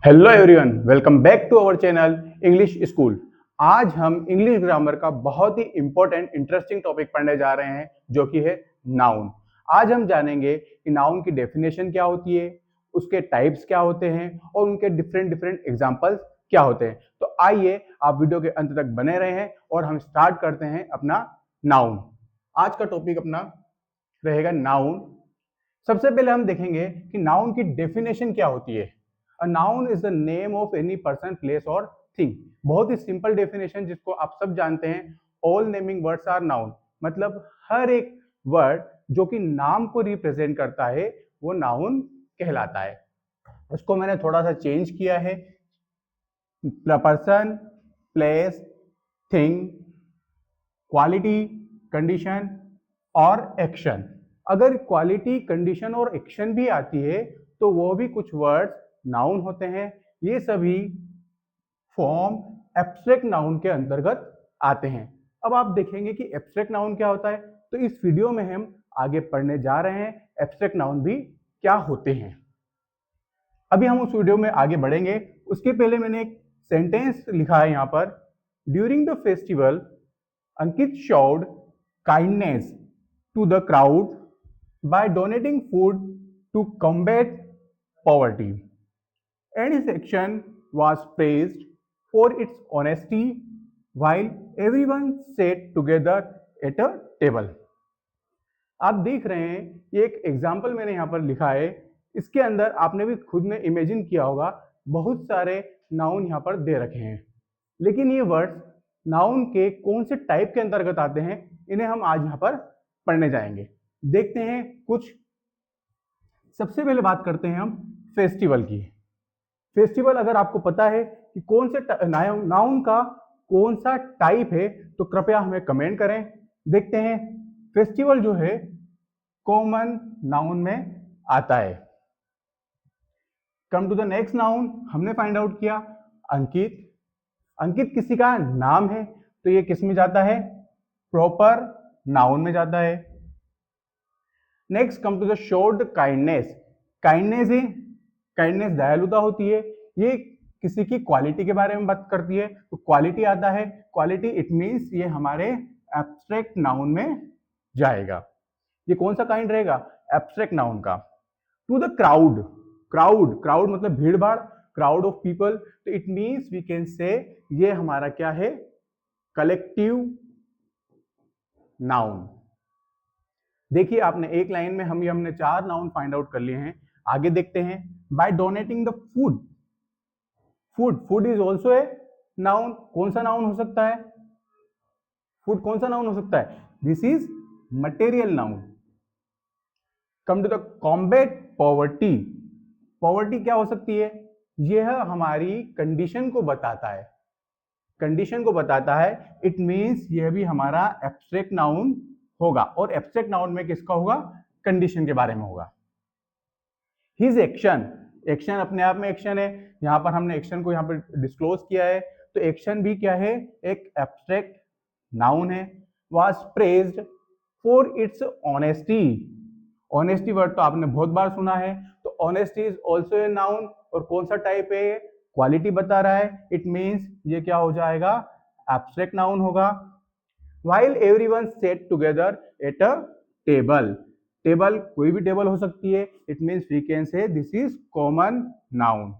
Hello everyone, welcome back to our channel English school. आज हम English grammar का बहुत ही इंपॉर्टेंट इंटरेस्टिंग टॉपिक पढ़ने जा रहे हैं जो कि है नाउन। आज हम जानेंगे कि नाउन की डेफिनेशन क्या होती है, उसके टाइप्स क्या होते हैं और उनके डिफरेंट डिफरेंट एग्जांपल्स क्या होते हैं। तो आइए आप वीडियो के अंत तक बने रहें और हम स्टार्ट करते हैं अपना नाउन। आज का टॉपिक अपना रहेगा नाउन। सबसे पहले हम देखेंगे कि नाउन की डेफिनेशन क्या होती है। A noun is the name of any person, place और थिंग। बहुत ही सिंपल डेफिनेशन जिसको आप सब जानते हैं। All naming words are noun, मतलब हर एक वर्ड जो कि नाम को रिप्रेजेंट करता है वो नाउन कहलाता है। उसको मैंने थोड़ा सा चेंज किया है। Person, place, thing, quality, condition और एक्शन। अगर क्वालिटी, कंडीशन और एक्शन भी आती है तो वो भी कुछ वर्ड्स नाउन होते हैं। ये सभी फॉर्म एब्स्ट्रैक्ट नाउन के अंतर्गत आते हैं। अब आप देखेंगे कि एब्स्ट्रैक्ट नाउन क्या होता है, तो इस वीडियो में हम आगे पढ़ने जा रहे हैं एब्स्ट्रैक्ट नाउन भी क्या होते हैं। अभी हम उस वीडियो में आगे बढ़ेंगे, उसके पहले मैंने एक सेंटेंस लिखा है यहाँ पर। During the festival Ankit showed kindness to the crowd by donating food to combat poverty, and his action was praised for its honesty while everyone sat together at a table. आप देख रहे हैं ये एक एग्जाम्पल मैंने यहाँ पर लिखा है। इसके अंदर आपने भी खुद ने इमेजिन किया होगा, बहुत सारे नाउन यहाँ पर दे रखे हैं, लेकिन ये वर्ड्स नाउन के कौन से टाइप के अंतर्गत आते हैं इन्हें हम आज यहाँ पर पढ़ने जाएंगे। देखते हैं कुछ। सबसे पहले बात करते हैं हम फेस्टिवल की। फेस्टिवल अगर आपको पता है कि कौन से नाउन का कौन सा टाइप है तो कृपया हमें कमेंट करें। देखते हैं। फेस्टिवल जो है कॉमन नाउन में आता है। Come to the next noun, हमने फाइंड आउट किया अंकित। अंकित किसी का नाम है तो ये किस में जाता है, प्रॉपर नाउन में जाता है। Next come to the showed kindness. Kindness है, काइंडनेस दयालुता होती है। ये किसी की क्वालिटी के बारे में बात करती है तो क्वालिटी आता है। क्वालिटी इट मींस ये हमारे एब्स्ट्रैक्ट नाउन में जाएगा। ये कौन सा काइंड रहेगा, एब्स्ट्रैक्ट नाउन का। To the crowd, crowd crowd मतलब भीड़ भाड़, क्राउड ऑफ पीपल, तो it means we can say ये हमारा क्या है, कलेक्टिव नाउन। देखिए आपने एक लाइन में हमने 4 नाउन फाइंड आउट कर लिए हैं। आगे देखते हैं। By donating the food, food food is also a noun. कौन सा नाउन हो सकता है, फूड कौन सा नाउन हो सकता है, this is material noun. Come to the combat poverty. Poverty क्या हो सकती है, यह हमारी कंडीशन को बताता है, कंडीशन को बताता है। इट मींस यह भी हमारा एब्स्ट्रैक्ट नाउन होगा, और एब्स्ट्रैक्ट नाउन में किसका होगा, कंडीशन के बारे में होगा। हिज एक्शन, एक्शन अपने आप में एक्शन है। यहां पर हमने एक्शन को यहां पर डिस्क्लोज किया है, तो एक्शन भी क्या है, एक एब्स्ट्रैक्ट नाउन है। Was praised for its honesty. Honesty word तो आपने बहुत बार सुना है, तो honesty is also a noun. और कौन सा टाइप है, क्वालिटी बता रहा है। इट मींस ये क्या हो जाएगा, एब्स्ट्रैक्ट नाउन होगा। while everyone sat together at a table, table कोई भी टेबल हो सकती है। It means we can say this is common noun.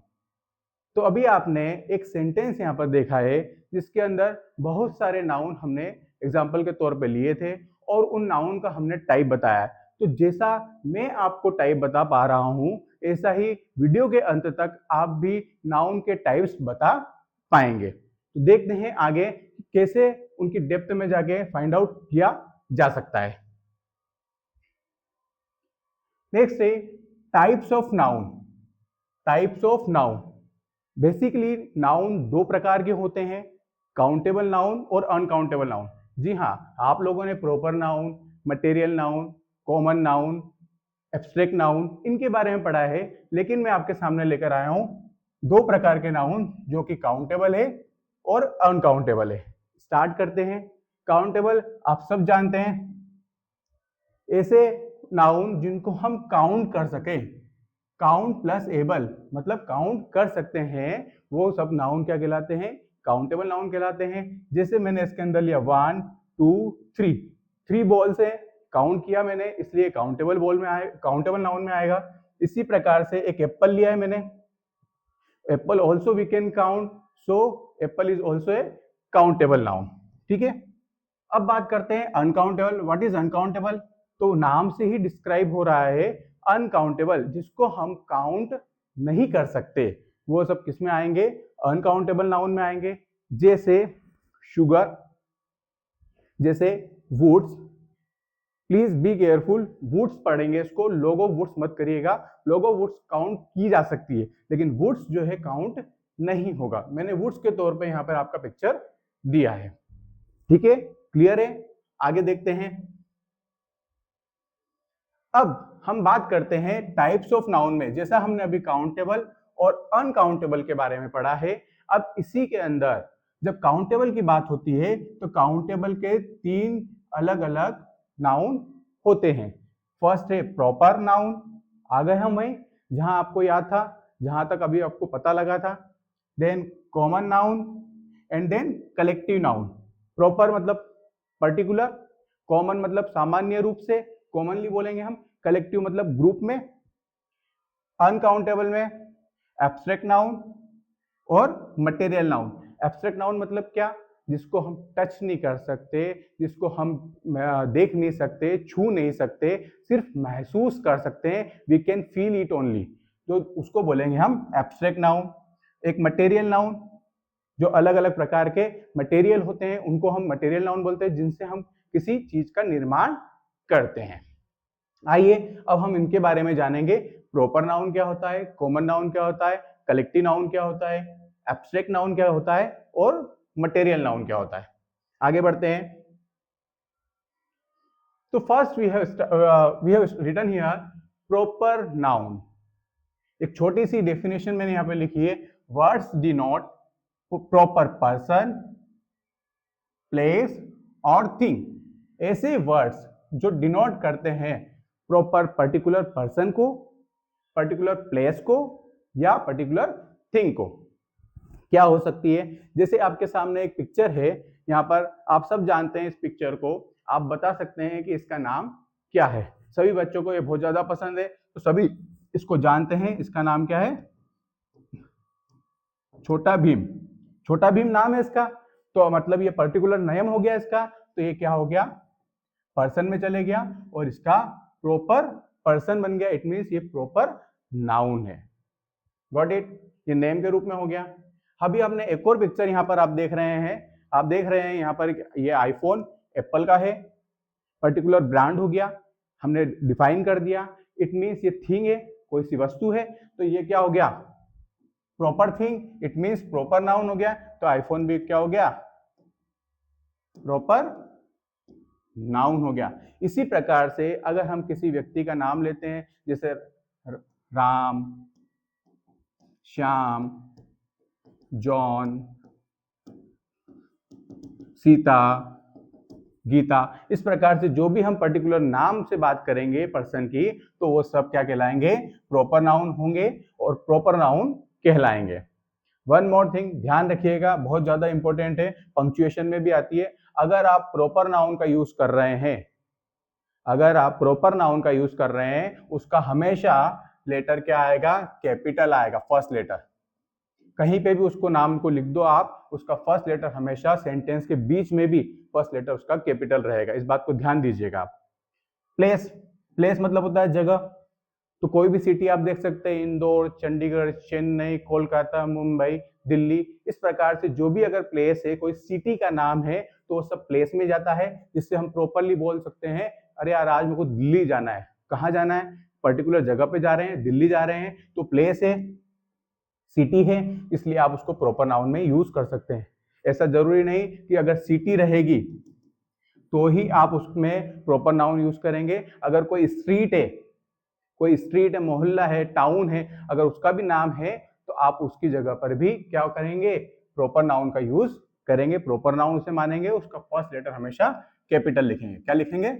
तो अभी आपने एक सेंटेंस यहाँ पर देखा है जिसके अंदर बहुत सारे नाउन हमने एग्जाम्पल के तौर पे लिए थे और उन नाउन का हमने टाइप बताया। तो जैसा मैं आपको टाइप बता पा रहा हूँ, ऐसा ही वीडियो के अंत तक आप भी नाउन के टाइप्स बता पाएंगे। तो देखते हैं आगे कैसे उनकी डेप्थ में जाके फाइंड आउट किया जा सकता है। नेक्स्ट है types of noun. Types of noun, basically noun 2 प्रकार के होते हैं, काउंटेबल नाउन और अनकाउंटेबल नाउन। जी हाँ, आप लोगों ने proper noun, material noun, common noun, abstract noun इनके बारे में पढ़ा है, लेकिन मैं आपके सामने लेकर आया हूं 2 प्रकार के नाउन जो कि काउंटेबल है और अनकाउंटेबल है। स्टार्ट करते हैं। काउंटेबल आप सब जानते हैं, ऐसे नाउन जिनको हम काउंट कर सकें। काउंट प्लस एबल, मतलब काउंट कर सकते हैं, वो सब नाउन क्या कहलाते हैं, काउंटेबल नाउन कहलाते हैं। जैसे मैंने इसके अंदर लिया 1 2 3, 3 बॉल्स है, काउंट किया मैंने, इसलिए काउंटेबल बॉल में आए, काउंटेबल नाउन में आएगा। इसी प्रकार से एक एप्पल लिया है मैंने, apple also we can count, so apple is also a countable noun. ठीक है, अब बात करते हैं अनकाउंटेबल। What is uncountable? तो नाम से ही डिस्क्राइब हो रहा है अनकाउंटेबल, जिसको हम काउंट नहीं कर सकते, वो सब किस में आएंगे, अनकाउंटेबल नाउन में आएंगे। जैसे शुगर, जैसे woods, please be careful, woods पढ़ेंगे इसको, लोगो वुड्स मत करिएगा, लोगो वुड्स काउंट की जा सकती है, लेकिन वुड्स जो है काउंट नहीं होगा। मैंने वुड्स के तौर पे यहाँ पर आपका पिक्चर दिया है। ठीक है, क्लियर है? आगे देखते हैं। अब हम बात करते हैं टाइप्स ऑफ नाउन में। जैसा हमने अभी काउंटेबल और अनकाउंटेबल के बारे में पढ़ा है, अब इसी के अंदर जब काउंटेबल की बात होती है तो काउंटेबल के 3 अलग अलग नाउन होते हैं। फर्स्ट है प्रॉपर नाउन, आ गए हम वहीं जहां आपको याद था, जहां तक अभी आपको पता लगा था। Then common noun and then collective noun. Proper मतलब पर्टिकुलर, कॉमन मतलब सामान्य रूप से, कॉमनली बोलेंगे हम, कलेक्टिव मतलब ग्रुप में, अनकाउंटेबल में एब्स्ट्रैक्ट नाउन और मटेरियल नाउन। एब्स्ट्रैक्ट नाउन मतलब क्या, जिसको हम टच नहीं कर सकते, जिसको हम देख नहीं सकते, छू नहीं सकते, सिर्फ महसूस कर सकते हैं, we can feel it only, तो उसको बोलेंगे हम एब्स्ट्रैक्ट नाउन। एक मटेरियल नाउन, जो अलग अलग प्रकार के मटेरियल होते हैं उनको हम मटेरियल नाउन बोलते हैं, जिनसे हम किसी चीज का निर्माण करते हैं। आइए अब हम इनके बारे में जानेंगे। प्रॉपर नाउन क्या होता है, कॉमन नाउन क्या होता है, कलेक्टिव नाउन क्या होता है, एब्स्ट्रैक्ट नाउन क्या होता है और मटेरियल नाउन क्या होता है। आगे बढ़ते हैं। तो first we have written here proper noun. एक छोटी सी डेफिनेशन मैंने यहाँ पे लिखी है, words denote proper person, place और थिंग। ऐसे वर्ड्स जो डिनोट करते हैं प्रॉपर पर्टिकुलर पर्सन को, पर्टिकुलर प्लेस को या पर्टिकुलर थिंग को। क्या हो सकती है, जैसे आपके सामने एक पिक्चर है, यहाँ पर आप सब जानते हैं इस पिक्चर को, आप बता सकते हैं कि इसका नाम क्या है। सभी बच्चों को ये बहुत ज्यादा पसंद है, तो सभी इसको जानते हैं। इसका नाम क्या है, छोटा भीम। छोटा भीम नाम है इसका, तो मतलब ये पर्टिकुलर नेम हो गया इसका, तो ये क्या हो गया, पर्सन में चले गया और इसका प्रॉपर पर्सन बन गया। इट मीन्स ये प्रॉपर नाउन है। गॉट इट, ये नेम के रूप में हो गया। अभी हमने एक और पिक्चर यहाँ पर आप देख रहे हैं, आप देख रहे हैं यहाँ पर ये आईफोन एप्पल का है, पर्टिकुलर ब्रांड हो गया, हमने डिफाइन कर दिया। इट मीन्स ये थिंग है, कोई सी वस्तु है, तो ये क्या हो गया, proper thing, it means proper noun हो गया। तो आईफोन भी क्या हो गया, प्रॉपर नाउन हो गया। इसी प्रकार से अगर हम किसी व्यक्ति का नाम लेते हैं, जैसे राम, श्याम, जॉन, सीता, गीता, इस प्रकार से जो भी हम पर्टिकुलर नाम से बात करेंगे पर्सन की, तो वो सब क्या कहलाएंगे, प्रॉपर नाउन होंगे और प्रॉपर नाउन कहलाएंगे। वन मोर थिंग ध्यान रखिएगा, बहुत ज्यादा इंपॉर्टेंट है, पंक्चुएशन में भी आती है। अगर आप प्रॉपर नाउन का यूज कर रहे हैं, अगर आप प्रॉपर नाउन का यूज कर रहे हैं, उसका हमेशा लेटर क्या आएगा, कैपिटल आएगा, फर्स्ट लेटर। कहीं पे भी उसको नाम को लिख दो आप, उसका फर्स्ट लेटर हमेशा सेंटेंस के बीच में भी फर्स्ट लेटर उसका कैपिटल रहेगा, इस बात को ध्यान दीजिएगा आप। प्लेस, प्लेस मतलब होता है जगह, तो कोई भी सिटी आप देख सकते हैं, इंदौर, चंडीगढ़, चेन्नई, कोलकाता, मुंबई, दिल्ली, इस प्रकार से जो भी अगर प्लेस है, कोई सिटी का नाम है, तो वो सब प्लेस में जाता है, जिससे हम प्रॉपरली बोल सकते हैं, अरे यार आज मेरे को दिल्ली जाना है। कहाँ जाना है, पर्टिकुलर जगह पे जा रहे हैं, दिल्ली जा रहे हैं, तो प्लेस है, सिटी है, इसलिए आप उसको प्रॉपर नाउन में यूज कर सकते हैं। ऐसा जरूरी नहीं कि अगर सिटी रहेगी तो ही आप उसमें प्रॉपर नाउन यूज करेंगे। अगर कोई स्ट्रीट है, कोई स्ट्रीट है, मोहल्ला है, टाउन है, अगर उसका भी नाम है, तो आप उसकी जगह पर भी क्या करेंगे, प्रॉपर नाउन का यूज करेंगे, प्रॉपर नाउन उसे मानेंगे। उसका फर्स्ट लेटर हमेशा कैपिटल लिखेंगे। क्या लिखेंगे,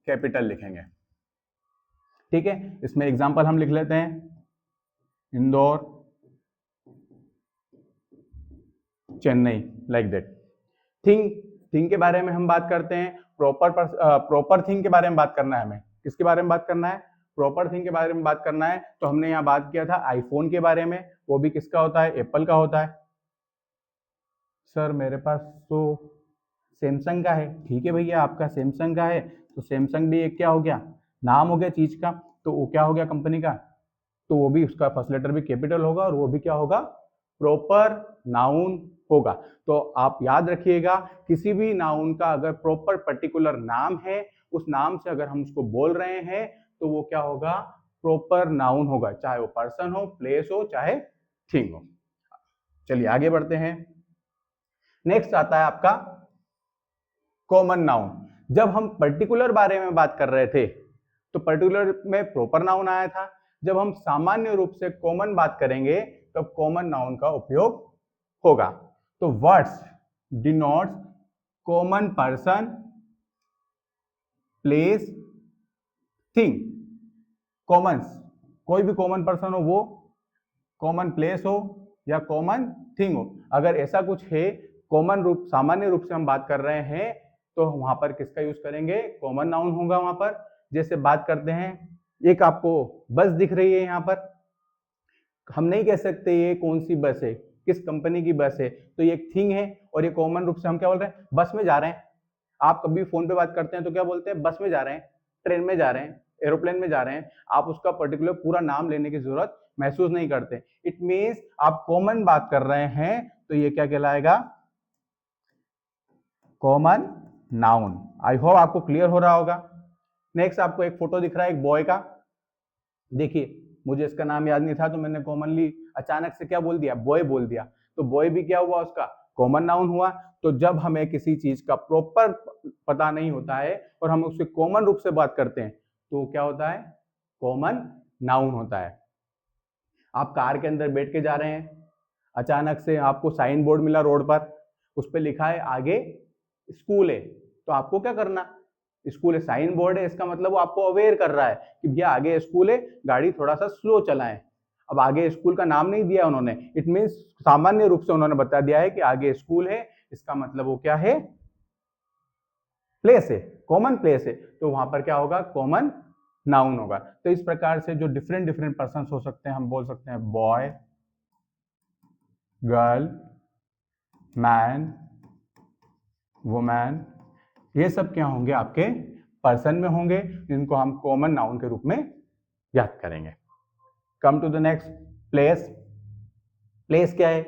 कैपिटल लिखेंगे। ठीक है, इसमें एग्जांपल हम लिख लेते हैं। Indore, Chennai, like that. Thing के बारे में हम बात करते हैं। प्रॉपर थिंग के बारे में बात करना है हमें। किसके बारे में बात करना है? प्रॉपर थिंग के बारे में बात करना है। तो हमने यहाँ बात किया था आईफोन के बारे में, वो भी किसका होता है? एप्पल का होता है। सर मेरे पास तो सैमसंग का है। ठीक है भैया, आपका सैमसंग का है तो सैमसंग भी एक क्या हो गया? नाम हो गया चीज का, तो वो क्या हो गया? कंपनी का। तो वो भी उसका फर्स्ट लेटर भी कैपिटल होगा और वो भी क्या होगा? प्रॉपर नाउन होगा। तो आप याद रखिएगा, किसी भी नाउन का अगर प्रॉपर पर्टिकुलर नाम है, उस नाम से अगर हम उसको बोल रहे हैं तो वो क्या होगा? प्रॉपर नाउन होगा, चाहे वो पर्सन हो, प्लेस हो, चाहे थिंग हो। चलिए आगे बढ़ते हैं। नेक्स्ट आता है आपका कॉमन नाउन। जब हम पर्टिकुलर बारे में बात कर रहे थे तो पर्टिकुलर में प्रॉपर नाउन आया था। जब हम सामान्य रूप से कॉमन बात करेंगे तो कॉमन नाउन का उपयोग होगा। तो words denotes common person, place, thing. Commons, कोई भी कॉमन पर्सन हो वो, कॉमन प्लेस हो या कॉमन थिंग हो, अगर ऐसा कुछ है कॉमन रूप, सामान्य रूप से हम बात कर रहे हैं तो वहां पर किसका यूज करेंगे? कॉमन नाउन होगा वहां पर। जैसे बात करते हैं, एक आपको बस दिख रही है यहाँ पर, हम नहीं कह सकते ये कौन सी बस है, किस कंपनी की बस है, तो ये एक थिंग है। और ये कॉमन रूप से हम क्या बोल रहे हैं? बस में जा रहे हैं। आप कभी फोन पे बात करते हैं तो क्या बोलते हैं? बस में जा रहे हैं, ट्रेन में जा रहे हैं, एरोप्लेन में जा रहे हैं। आप उसका पर्टिकुलर पूरा नाम लेने की जरूरत महसूस नहीं करते। इट मीन्स आप कॉमन बात कर रहे हैं तो ये क्या कहलाएगा? Common noun. आई होप आपको क्लियर हो रहा होगा। नेक्स्ट आपको एक फोटो दिख रहा है एक बॉय का। देखिए, मुझे इसका नाम याद नहीं था तो मैंने कॉमनली अचानक से क्या बोल दिया? बॉय बोल दिया। तो बॉय भी क्या हुआ? उसका कॉमन नाउन हुआ। तो जब हमें किसी चीज का प्रॉपर पता नहीं होता है और हम उससे कॉमन रूप से बात करते हैं तो क्या होता है? कॉमन नाउन होता है। आप कार के अंदर बैठ के जा रहे हैं, अचानक से आपको साइन बोर्ड मिला रोड पर, उस पर लिखा है आगे स्कूल है, तो आपको क्या करना? स्कूल है, साइन बोर्ड है, इसका मतलब वो आपको अवेयर कर रहा है कि भैया आगे स्कूल है, गाड़ी थोड़ा सा स्लो चलाएं। अब आगे स्कूल का नाम नहीं दिया उन्होंने, इट मीन्स सामान्य रूप से उन्होंने बता दिया है कि आगे स्कूल है, इसका मतलब वो क्या है? प्लेस है, कॉमन प्लेस है। तो वहां पर क्या होगा? कॉमन नाउन होगा। तो इस प्रकार से जो डिफरेंट डिफरेंट पर्सन हो सकते हैं, हम बोल सकते हैं बॉय, गर्ल, मैन, वुमैन, ये सब क्या होंगे? आपके पर्सन में होंगे, जिनको हम कॉमन नाउन के रूप में याद करेंगे। Come to the next, place. Place क्या है?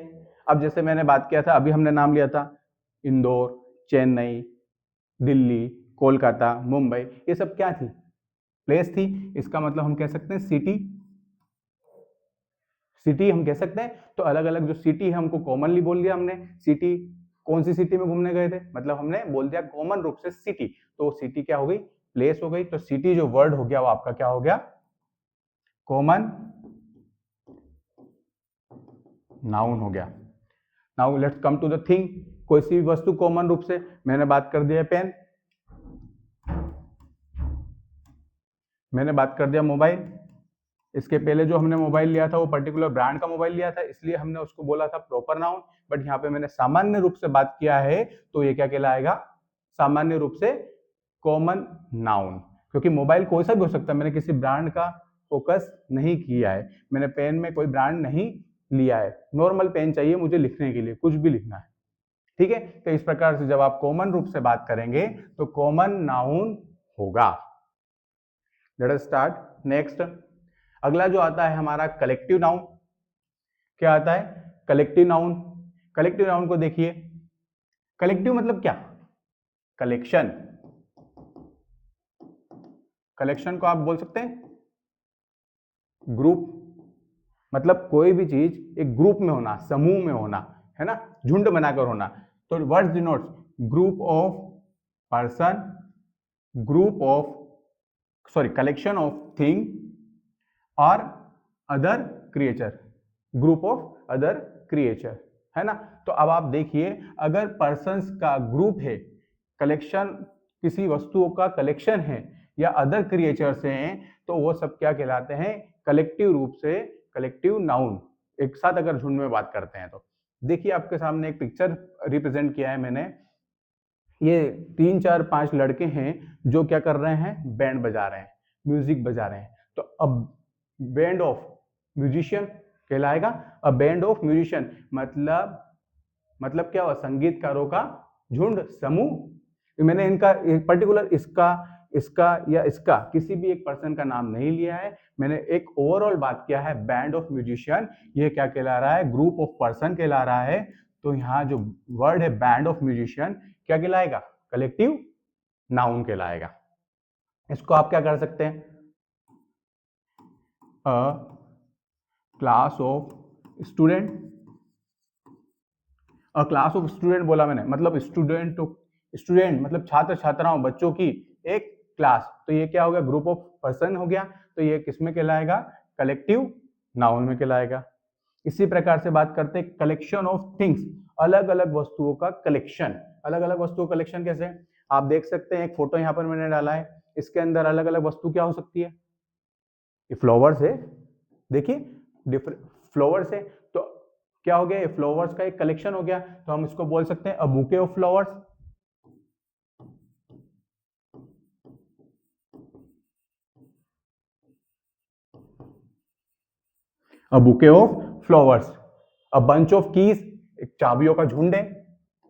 अब जैसे मैंने बात किया था, अभी हमने नाम लिया था इंदौर, चेन्नई, दिल्ली, कोलकाता, मुंबई, ये सब क्या थी? प्लेस थी। इसका मतलब हम कह सकते हैं सिटी। सिटी हम कह सकते हैं। तो अलग अलग जो सिटी है हमको कॉमनली बोल दिया हमने। सिटी, कौन सी सिटी में घूमने गए थे, मतलब हमने बोल दिया कॉमन रूप से सिटी, तो सिटी क्या हो गई? प्लेस हो गई। तो सिटी जो वर्ड हो गया वो आपका क्या हो गया? कॉमन नाउन हो गया। Now let's come to the thing. कोई सी भी वस्तु कॉमन रूप से, मैंने बात कर दिया पेन, मैंने बात कर दिया मोबाइल। इसके पहले जो हमने मोबाइल लिया था वो पर्टिकुलर ब्रांड का मोबाइल लिया था, इसलिए हमने उसको बोला था प्रॉपर नाउन। बट यहाँ पे मैंने सामान्य रूप से बात किया है तो ये क्या कहलाएगा? सामान्य रूप से कॉमन नाउन, क्योंकि मोबाइल कोई सा भी हो सकता है। मैंने किसी ब्रांड का फोकस नहीं किया है, मैंने पेन में कोई ब्रांड नहीं लिया है, नॉर्मल पेन चाहिए मुझे लिखने के लिए, कुछ भी लिखना है, ठीक है। तो इस प्रकार से जब आप कॉमन रूप से बात करेंगे तो कॉमन नाउन होगा। Let us start next. अगला जो आता है हमारा कलेक्टिव नाउन। क्या आता है? Collective noun. कलेक्टिव नाउन को देखिए, कलेक्टिव मतलब क्या? कलेक्शन। कलेक्शन को आप बोल सकते हैं ग्रुप, मतलब कोई भी चीज एक ग्रुप में होना, समूह में होना, है ना, झुंड बनाकर होना। तो words denotes group of person, group of collection of thing और other creature, group of other creature, है ना। तो अब आप देखिए, अगर पर्सन्स का ग्रुप है, कलेक्शन किसी वस्तुओं का कलेक्शन है या अदर क्रिएचर्स हैं, तो वो सब क्या कहलाते हैं? कलेक्टिव रूप से कलेक्टिव नाउन, एक साथ अगर झुंड में बात करते हैं तो। देखिए आपके सामने एक पिक्चर रिप्रेजेंट किया है मैंने, ये 3 4 5 लड़के हैं जो क्या कर रहे हैं, बैंड बजा रहे हैं, म्यूजिक बजा रहे हैं। तो अब बैंड ऑफ म्यूजिशियन कहलाएगा। अ बैंड ऑफ म्यूजिशियन मतलब क्या हुआ, संगीतकारों का झुंड, समूह। मैंने इनका एक पर्टिकुलर इसका या इसका किसी भी एक पर्सन का नाम नहीं लिया है, मैंने एक ओवरऑल बात किया है। बैंड ऑफ म्यूजिशियन ये क्या कहला रहा है, ग्रुप ऑफ पर्सन कहला रहा है। तो यहाँ जो वर्ड है बैंड ऑफ म्यूजिशियन क्या कहलाएगा, कलेक्टिव नाउन कहलाएगा। इसको आप क्या कर सकते हैं, अ class of student. A class of student बोला मैंने, मतलब स्टूडेंट मतलब छात्र छात्राओं, बच्चों की एक क्लास। तो ये क्या हो गया, ग्रुप ऑफ पर्सन हो गया। तो ये किस में कहलाएगा, कलेक्टिव नाउन में कहलाएगा। इसी प्रकार से बात करते हैं कलेक्शन ऑफ थिंग्स, अलग अलग वस्तुओं का कलेक्शन। अलग अलग वस्तुओं का कलेक्शन कैसे, आप देख सकते हैं एक फोटो यहाँ पर मैंने डाला है, इसके अंदर अलग अलग वस्तु क्या हो सकती है, ये फ्लावर्स है, देखिए डिफरेंट फ्लावर्स है। तो क्या हो गया, ये फ्लावर्स का एक कलेक्शन हो गया। तो हम इसको बोल सकते हैं a bouquet of flowers. A bouquet of flowers. A bunch of keys, एक चाबियों का झुंड है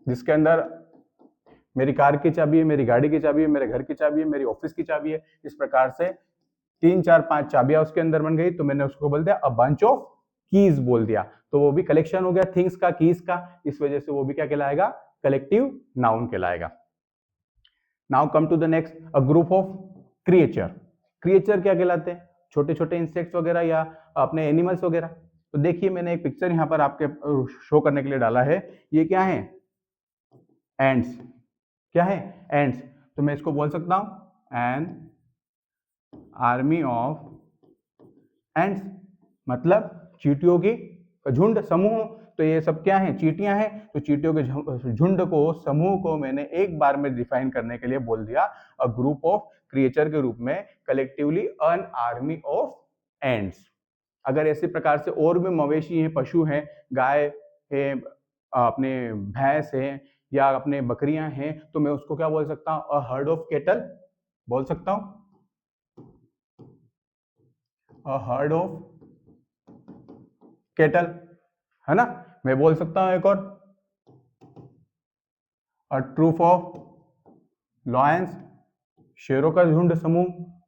जिसके अंदर मेरी कार की चाबी है, मेरी गाड़ी की चाबी है, मेरे घर की चाबी है, मेरी ऑफिस की चाबी है। इस प्रकार से 3 4 5 चाबियां उसके अंदर बन गई। तो मैंने उसको बोल दिया अ बंच ऑफ कीज बोल दिया। तो वो भी कलेक्शन हो गया थिंग्स का, कीज का। इस वजह से वो भी क्या कहलाएगा, कलेक्टिव नाउन कहलाएगा। Now come to the next, a group of creature. Creature क्या कहलाते हैं, छोटे छोटे इंसेक्ट्स वगैरह या अपने एनिमल्स वगैरह। तो देखिए मैंने एक पिक्चर यहाँ पर आपके शो करने के लिए डाला है, ये क्या है, एंड्स। क्या है, एंड्स। तो मैं इसको बोल सकता हूं एन आर्मी ऑफ एंड्स, मतलब चींटियों की झुंड, समूह। तो ये सब क्या है, चींटियां हैं। तो चींटियों के झुंड को, समूह को मैंने एक बार में डिफाइन करने के लिए बोल दिया अ ग्रुप ऑफ क्रिएचर के रूप में, collectively an army of ends. अगर ऐसे प्रकार से और भी मवेशी हैं, पशु हैं, गाय है, अपने भैंस है या अपने बकरियां हैं, तो मैं उसको क्या बोल सकता हूं, अ हर्ड ऑफ केटल बोल सकता हूं, अ हर्ड ऑफ केटल, है ना। मैं बोल सकता हूं एक और, अ ट्रूप ऑफ लॉयंस, शेरों का झुंड, समूह,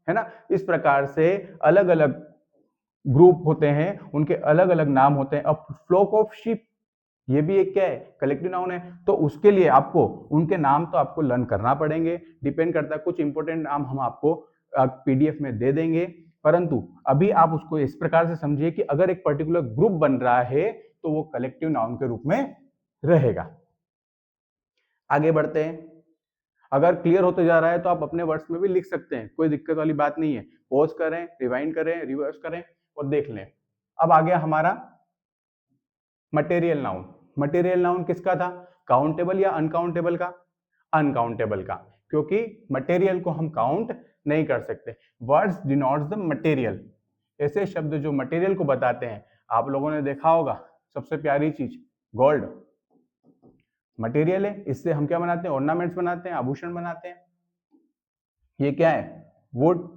है ना। इस प्रकार से अलग अलग ग्रुप होते हैं, उनके अलग अलग नाम होते हैं। अब फ्लॉक ऑफ शीप, ये भी एक क्या है, कलेक्टिव नाउन है। तो उसके लिए आपको उनके नाम तो आपको लर्न करना पड़ेंगे, डिपेंड करता है, कुछ इंपॉर्टेंट नाम हम आपको पीडीएफ में दे देंगे। परंतु अभी आप उसको इस प्रकार से समझिए कि अगर एक पर्टिकुलर ग्रुप बन रहा है तो वो कलेक्टिव नाउन के रूप में रहेगा। आगे बढ़ते हैं। अगर क्लियर होते जा रहा है तो आप अपने वर्ड्स में भी लिख सकते हैं, कोई दिक्कत वाली बात नहीं है। पॉज करें, रिवाइंड करें, रिवर्स करें और देख लें। अब आ गया हमारा मटेरियल नाउन। मटेरियल नाउन किसका था, काउंटेबल या अनकाउंटेबल का, अनकाउंटेबल का, क्योंकि मटेरियल को हम काउंट नहीं कर सकते। वर्ड्स डिनोट्स द मटेरियल, ऐसे शब्द जो मटेरियल को बताते हैं। आप लोगों ने देखा होगा सबसे प्यारी चीज गोल्ड, मटेरियल है, इससे हम क्या बनाते हैं, ऑर्नामेंट्स बनाते हैं, आभूषण बनाते हैं। ये क्या है, वुड,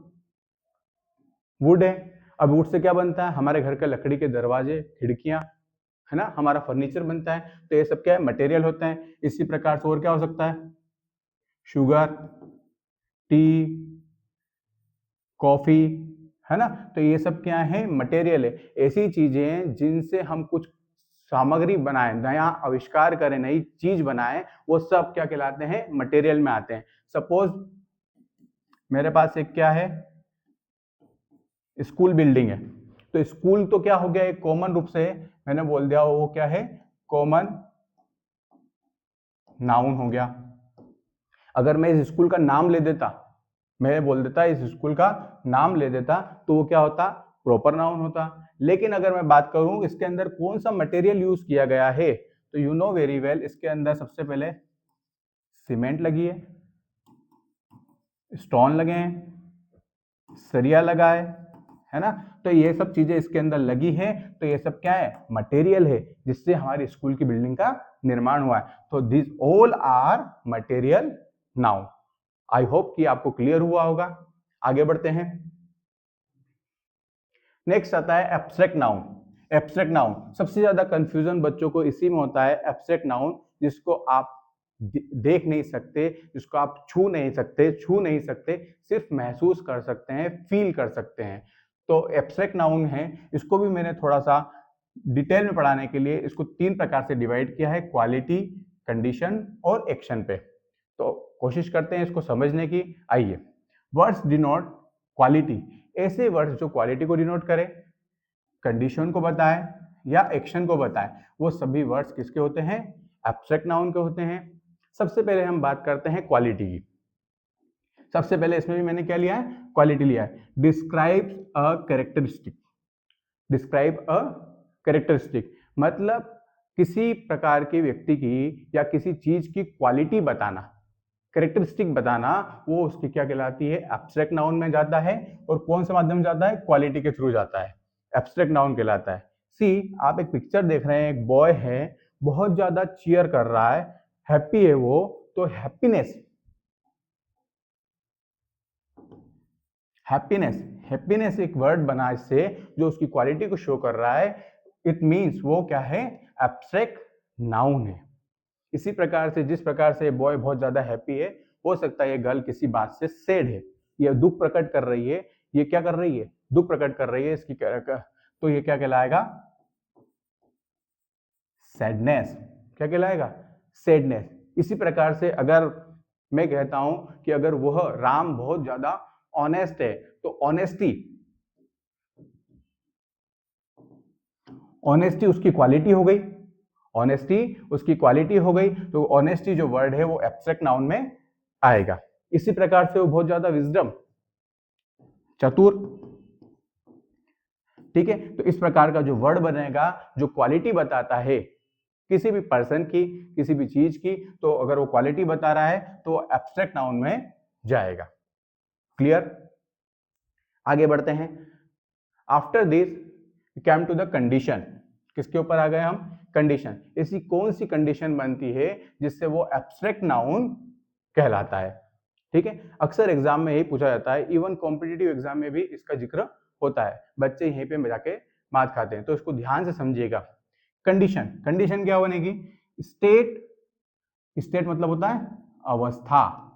वुड है। अब वुड से क्या बनता है, हमारे घर के लकड़ी के दरवाजे, खिड़कियां, है ना, हमारा फर्नीचर बनता है। तो ये सब क्या है, मटेरियल होता है। इसी प्रकार से और क्या हो सकता है, शुगर, टी, कॉफी, है ना। तो ये सब क्या है, मटेरियल है। ऐसी चीजें जिनसे हम कुछ सामग्री बनाएं, नया आविष्कार करें, नई चीज बनाएं, वो सब क्या कहलाते हैं, मटेरियल में आते हैं। सपोज मेरे पास एक क्या है, स्कूल बिल्डिंग है। तो स्कूल तो क्या हो गया, एक कॉमन रूप से मैंने बोल दिया, वो क्या है, कॉमन नाउन हो गया। अगर मैं इस स्कूल का नाम ले देता, मैं बोल देता इस स्कूल का नाम ले देता, तो वो क्या होता, प्रॉपर नाउन होता। लेकिन अगर मैं बात करूं इसके अंदर कौन सा मटेरियल यूज किया गया है, तो यू नो वेरी वेल, इसके अंदर सबसे पहले सीमेंट लगी है, स्टोन लगे हैं, सरिया लगा है है ना। तो ये सब चीजें इसके अंदर लगी है, तो ये सब क्या है, मटेरियल है जिससे हमारी स्कूल की बिल्डिंग का निर्माण हुआ है। तो this all are material noun. I hope कि आपको क्लियर हुआ होगा। आगे बढ़ते हैं। नेक्स्ट आता है एब्स्ट्रैक्ट नाउन। एब्स्ट्रैक्ट नाउन सबसे ज्यादा कंफ्यूजन बच्चों को इसी में होता है। एब्स्ट्रैक्ट नाउन जिसको आप देख नहीं सकते, जिसको आप छू नहीं सकते, सिर्फ महसूस कर सकते हैं, फील कर सकते हैं। तो एब्स्ट्रैक्ट नाउन है, इसको भी मैंने थोड़ा सा डिटेल में पढ़ाने के लिए इसको 3 प्रकार से डिवाइड किया है, क्वालिटी, कंडीशन और एक्शन पे। तो कोशिश करते हैं इसको समझने की। आइए, वर्ड्स डिनोट क्वालिटी, ऐसे वर्ड्स जो क्वालिटी को डिनोट करे, कंडीशन को बताए या एक्शन को बताए, वो सभी वर्ड्स किसके होते हैं, एब्स्ट्रैक्ट नाउन के होते हैं। सबसे पहले हम बात करते हैं क्वालिटी की। सबसे पहले इसमें भी मैंने क्या लिया है, क्वालिटी लिया है। Describe a characteristic, describe a characteristic मतलब किसी प्रकार के व्यक्ति की या किसी चीज की क्वालिटी बताना, कैरेक्टरिस्टिक बताना, वो उसकी क्या कहलाती है, एब्स्ट्रैक्ट नाउन में जाता है। और कौन से माध्यम जाता है, क्वालिटी के थ्रू जाता है, एब्स्ट्रैक्ट नाउन कहलाता है। सी, आप एक पिक्चर देख रहे हैं, एक बॉय है, बहुत ज्यादा चीयर कर रहा है, हैप्पी है वो, तो हैप्पीनेस, हैप्पीनेस, हैप्पीनेस एक वर्ड बना इससे जो उसकी क्वालिटी को शो कर रहा है। इट मींस वो क्या है, एब्स्ट्रैक्ट नाउन है। इसी प्रकार से जिस प्रकार से बॉय बहुत ज्यादा हैप्पी है, हो सकता है ये गर्ल किसी बात से सैड है, ये दुख प्रकट कर रही है, ये क्या कर रही है, दुख प्रकट कर रही है इसकी, तो ये क्या कहलाएगा, सैडनेस। क्या कहलाएगा, सैडनेस। इसी प्रकार से अगर मैं कहता हूं कि अगर वह राम बहुत ज्यादा ऑनेस्ट है, तो ऑनेस्टी, ऑनेस्टी उसकी क्वालिटी हो गई, ऑनेस्टी उसकी क्वालिटी हो गई। तो ऑनेस्टी जो वर्ड है वो एब्स्ट्रैक्ट नाउन में आएगा। इसी प्रकार से वो बहुत ज्यादा विजडम, चतुर, ठीक है। तो इस प्रकार का जो वर्ड बनेगा जो क्वालिटी बताता है किसी भी पर्सन की, किसी भी चीज की, तो अगर वो क्वालिटी बता रहा है तो एब्स्ट्रैक्ट नाउन में जाएगा। क्लियर। आगे बढ़ते हैं। After this come to the condition, किसके ऊपर आ गए हम, कंडीशन। ऐसी कौन सी कंडीशन बनती है जिससे वो एब्स्ट्रैक्ट नाउन कहलाता है, ठीक है। अक्सर एग्जाम में यही पूछा जाता है, इवन कॉम्पिटिटिव एग्जाम में भी इसका जिक्र होता है, बच्चे यहीं पे जाके मात खाते हैं, तो इसको ध्यान से समझिएगा। कंडीशन, कंडीशन क्या बनेगी, स्टेट, स्टेट मतलब होता है अवस्था,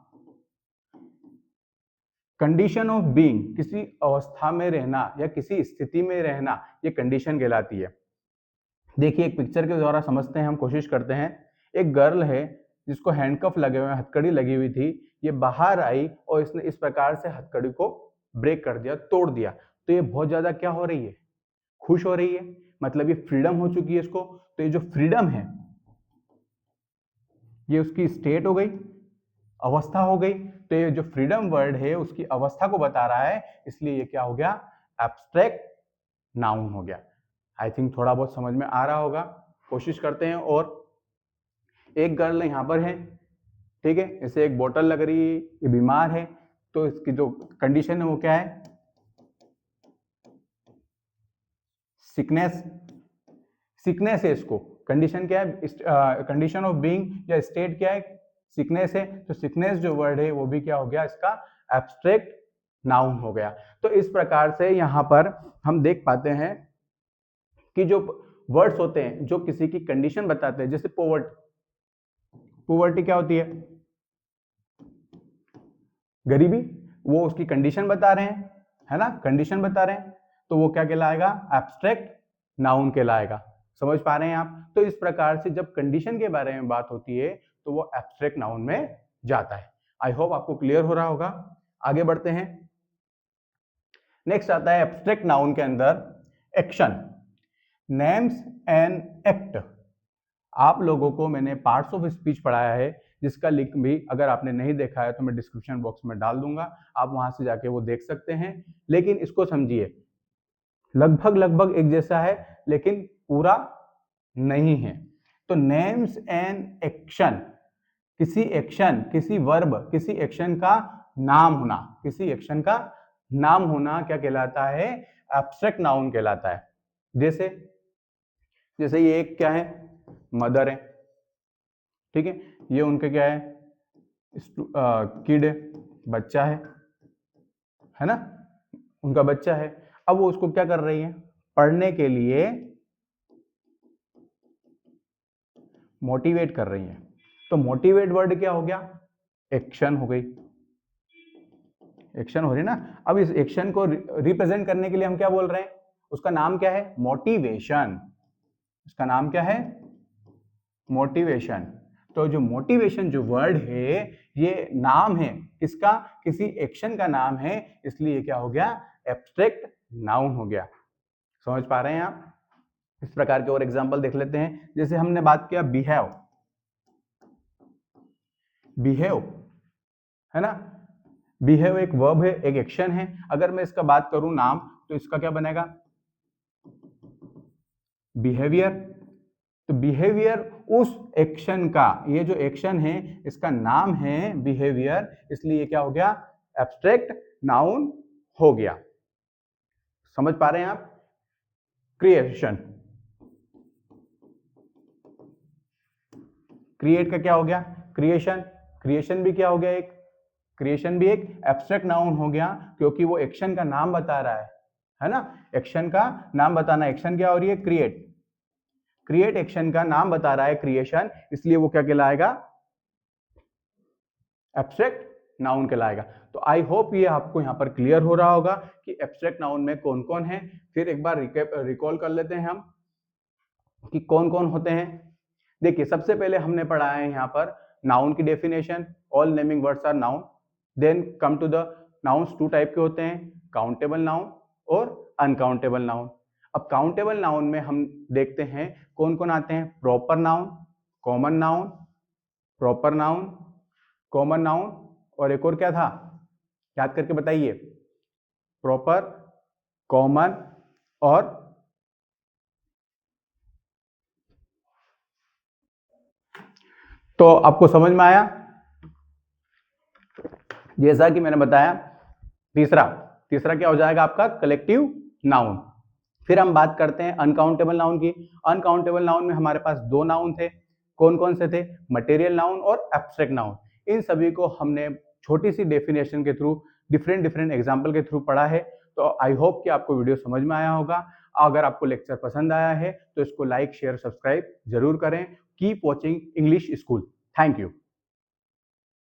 कंडीशन ऑफ बीइंग, किसी अवस्था में रहना या किसी स्थिति में रहना, ये कंडीशन कहलाती है। देखिए एक पिक्चर के द्वारा समझते हैं, हम कोशिश करते हैं। एक गर्ल है जिसको हैंडकफ लगे हुए, हथकड़ी लगी हुई थी, ये बाहर आई और इसने इस प्रकार से हथकड़ी को ब्रेक कर दिया, तोड़ दिया। तो ये बहुत ज्यादा क्या हो रही है, खुश हो रही है, मतलब ये फ्रीडम हो चुकी है इसको। तो ये जो फ्रीडम है ये उसकी स्टेट हो गई, अवस्था हो गई। तो ये जो फ्रीडम वर्ड है उसकी अवस्था को बता रहा है, इसलिए ये क्या हो गया, एब्स्ट्रैक्ट नाउन हो गया। आई थिंक थोड़ा बहुत समझ में आ रहा होगा। कोशिश करते हैं। और एक गर्ल यहाँ पर है, ठीक है, इसे एक बोतल लग रही है, ये बीमार है, तो इसकी जो कंडीशन है वो क्या है, सिकनेस, सिकनेस है इसको। कंडीशन क्या है, कंडीशन ऑफ बीइंग या स्टेट क्या है, सिकनेस है। तो सिकनेस जो वर्ड है वो भी क्या हो गया, इसका एब्स्ट्रैक्ट नाउन हो गया। तो इस प्रकार से यहाँ पर हम देख पाते हैं कि जो वर्ड्स होते हैं जो किसी की कंडीशन बताते हैं, जैसे पोवर्टी, पोवर्टी क्या होती है, गरीबी, वो उसकी कंडीशन बता रहे हैं, है ना, कंडीशन बता रहे हैं, तो वो क्या कहलाएगा, एब्स्ट्रैक्ट नाउन कहलाएगा। समझ पा रहे हैं आप। तो इस प्रकार से जब कंडीशन के बारे में बात होती है तो वो एब्स्ट्रैक्ट नाउन में जाता है। आई होप आपको क्लियर हो रहा होगा। आगे बढ़ते हैं। नेक्स्ट आता है एब्स्ट्रैक्ट नाउन के अंदर एक्शन, नेम्स एंड एक्ट। आप लोगों को मैंने पार्ट्स ऑफ स्पीच पढ़ाया है, जिसका लिंक भी अगर आपने नहीं देखा है तो मैं डिस्क्रिप्शन बॉक्स में डाल दूंगा, आप वहां से जाके वो देख सकते हैं। लेकिन इसको समझिए, लगभग लगभग एक जैसा है लेकिन पूरा नहीं है। तो नेम्स एंड एक्शन, किसी एक्शन, किसी वर्ब, किसी एक्शन का नाम होना, किसी एक्शन का नाम होना क्या कहलाता है, एब्स्ट्रैक्ट नाउन कहलाता है। जैसे जैसे ये एक क्या है, मदर है, ठीक है, ये उनके क्या है, किड है, बच्चा है ना, उनका बच्चा है। अब वो उसको क्या कर रही है, पढ़ने के लिए मोटिवेट कर रही है। तो मोटिवेट वर्ड क्या हो गया, एक्शन हो गई, एक्शन हो रही ना। अब इस एक्शन को रिप्रेजेंट करने के लिए हम क्या बोल रहे हैं, उसका नाम क्या है, मोटिवेशन। उसका नाम क्या है, मोटिवेशन। तो जो मोटिवेशन जो वर्ड है ये नाम है किसका, किसी एक्शन का नाम है, इसलिए क्या हो गया, एब्स्ट्रैक्ट नाउन हो गया। समझ पा रहे हैं आप। इस प्रकार के और एग्जांपल देख लेते हैं। जैसे हमने बात किया बिहेव, बिहेव है ना, बिहेव एक वर्ब है, एक एक्शन है। अगर मैं इसका बात करूं नाम, तो इसका क्या बनेगा, बिहेवियर। तो बिहेवियर उस एक्शन का, ये जो एक्शन है इसका नाम है बिहेवियर, इसलिए क्या हो गया, एब्स्ट्रैक्ट नाउन हो गया। समझ पा रहे हैं आप। क्रिएशन, क्रिएट का क्या हो गया, क्रिएशन। क्रिएशन भी क्या हो गया, एक क्रिएशन भी एक एब्स्ट्रैक्ट नाउन हो गया, क्योंकि वो एक्शन का नाम बता रहा है ना। एक्शन का नाम बताना, एक्शन क्या हो रही है, क्रिएट। क्रिएट एक्शन का नाम बता रहा है क्रिएशन, इसलिए वो क्या कहलाएगा, एब्स्ट्रैक्ट नाउन कहलाएगा। तो आई होप ये आपको यहाँ पर क्लियर हो रहा होगा कि एब्स्ट्रैक्ट नाउन में कौन कौन है। फिर एक बार रिकॉल कर लेते हैं हम कि कौन कौन होते हैं। देखिए सबसे पहले हमने पढ़ा है यहाँ पर नाउन की definition, all naming words are noun. Then come to the nouns, two type के होते हैं, काउंटेबल नाउन और अनकाउंटेबल नाउन। अब काउंटेबल नाउन में हम देखते हैं कौन कौन आते हैं, proper noun, common noun, proper noun, common noun, और एक और क्या था, याद करके बताइए, प्रॉपर, कॉमन और तो आपको समझ में आया। जैसा कि मैंने बताया, तीसरा तीसरा क्या हो जाएगा आपका, कलेक्टिव नाउन। फिर हम बात करते हैं अनकाउंटेबल नाउन की। अनकाउंटेबल नाउन में हमारे पास दो नाउन थे, कौन कौन से थे, मटेरियल नाउन और एब्स्ट्रैक्ट नाउन। इन सभी को हमने छोटी सी डेफिनेशन के थ्रू, डिफरेंट डिफरेंट एग्जाम्पल के थ्रू पढ़ा है। तो आई होप कि आपको वीडियो समझ में आया होगा। अगर आपको लेक्चर पसंद आया है तो इसको लाइक शेयर सब्सक्राइब जरूर करें। Keep watching English school. Thank you.